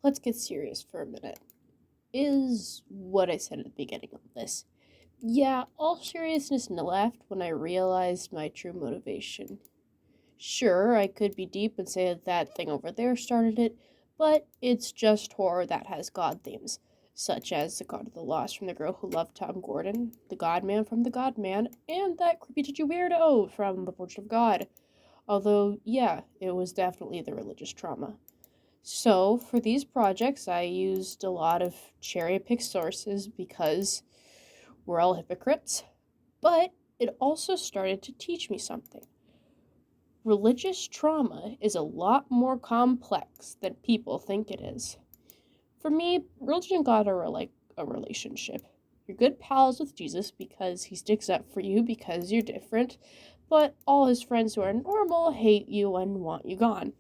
Let's get serious for a minute. Is what I said at the beginning of this. Yeah, all seriousness left when I realized my true motivation. Sure, I could be deep and say that thing over there started it, but it's just horror that has god themes, such as the God of the Lost from the Girl Who Loved Tom Gordon, the God Man from the God Man, and that creepy titchy weirdo from The Portrait of God. Although, yeah, it was definitely the religious trauma. So, for these projects, I used a lot of cherry picked sources because we're all hypocrites, but it also started to teach me something. Religious trauma is a lot more complex than people think it is. For me, religion and God are like a relationship. You're good pals with Jesus because he sticks up for you because you're different, but all his friends who are normal hate you and want you gone.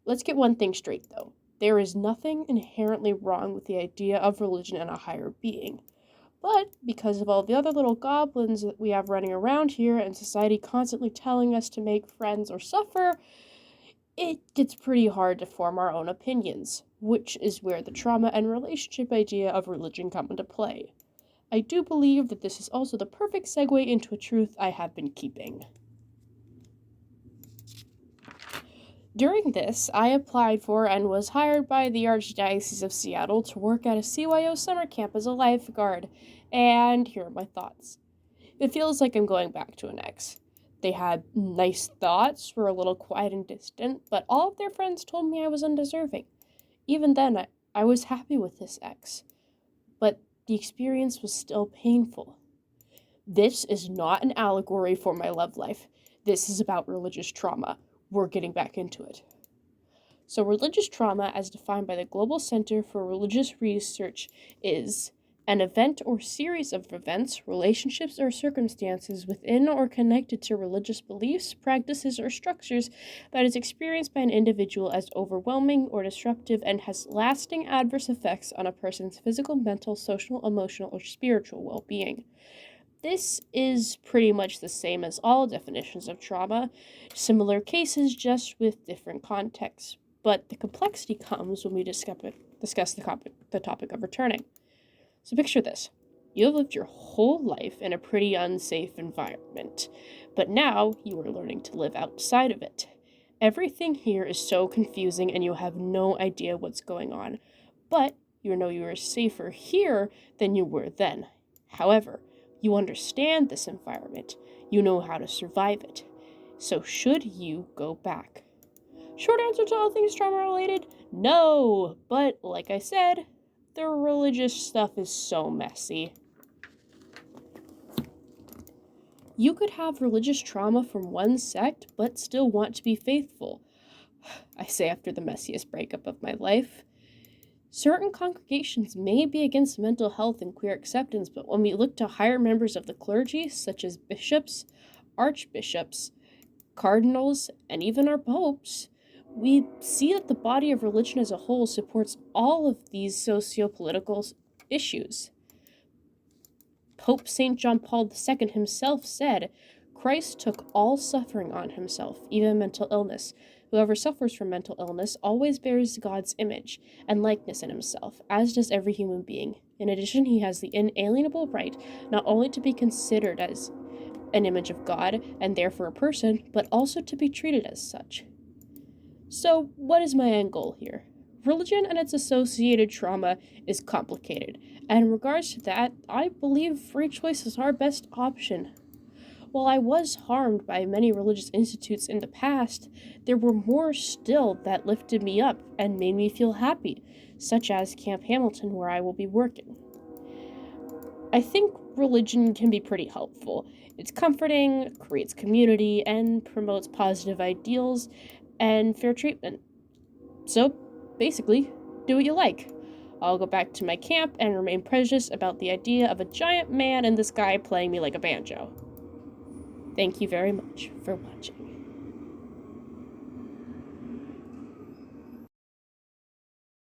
Let's get one thing straight, though. There is nothing inherently wrong with the idea of religion and a higher being. But because of all the other little goblins that we have running around here and society constantly telling us to make friends or suffer, it gets pretty hard to form our own opinions, which is where the trauma and relationship idea of religion come into play. I do believe that this is also the perfect segue into a truth I have been keeping. During this, I applied for and was hired by the Archdiocese of Seattle to work at a CYO summer camp as a lifeguard, and here are my thoughts. It feels like I'm going back to an ex. They had nice thoughts, were a little quiet and distant, but all of their friends told me I was undeserving. Even then, I was happy with this ex, but the experience was still painful. This is not an allegory for my love life. This is about religious trauma. We're getting back into it. So, religious trauma, as defined by the Global Center for Religious Research, is an event or series of events, relationships, or circumstances within or connected to religious beliefs, practices, or structures that is experienced by an individual as overwhelming or disruptive and has lasting adverse effects on a person's physical, mental, social, emotional, or spiritual well being. This is pretty much the same as all definitions of trauma, similar cases just with different contexts. But the complexity comes when we discuss the topic of returning. So picture this. You have lived your whole life in a pretty unsafe environment, but now you are learning to live outside of it. Everything here is so confusing and you have no idea what's going on, but you know you are safer here than you were then. However, you understand this environment. You know how to survive it. So should you go back? Short answer to all things trauma related? No! But like I said, the religious stuff is so messy. You could have religious trauma from one sect, but still want to be faithful. I say after the messiest breakup of my life. Certain congregations may be against mental health and queer acceptance, but when we look to higher members of the clergy, such as bishops, archbishops, cardinals, and even our popes, we see that the body of religion as a whole supports all of these socio-political issues. Pope St. John Paul II himself said, Christ took all suffering on himself, even mental illness. Whoever suffers from mental illness always bears God's image and likeness in himself, as does every human being. In addition, he has the inalienable right not only to be considered as an image of God and therefore a person, but also to be treated as such. So, what is my end goal here? Religion and its associated trauma is complicated, and in regards to that, I believe free choice is our best option. While I was harmed by many religious institutes in the past, there were more still that lifted me up and made me feel happy, such as Camp Hamilton, where I will be working. I think religion can be pretty helpful. It's comforting, creates community, and promotes positive ideals and fair treatment. So, basically, do what you like. I'll go back to my camp and remain prejudiced about the idea of a giant man in the sky playing me like a banjo. Thank you very much for watching.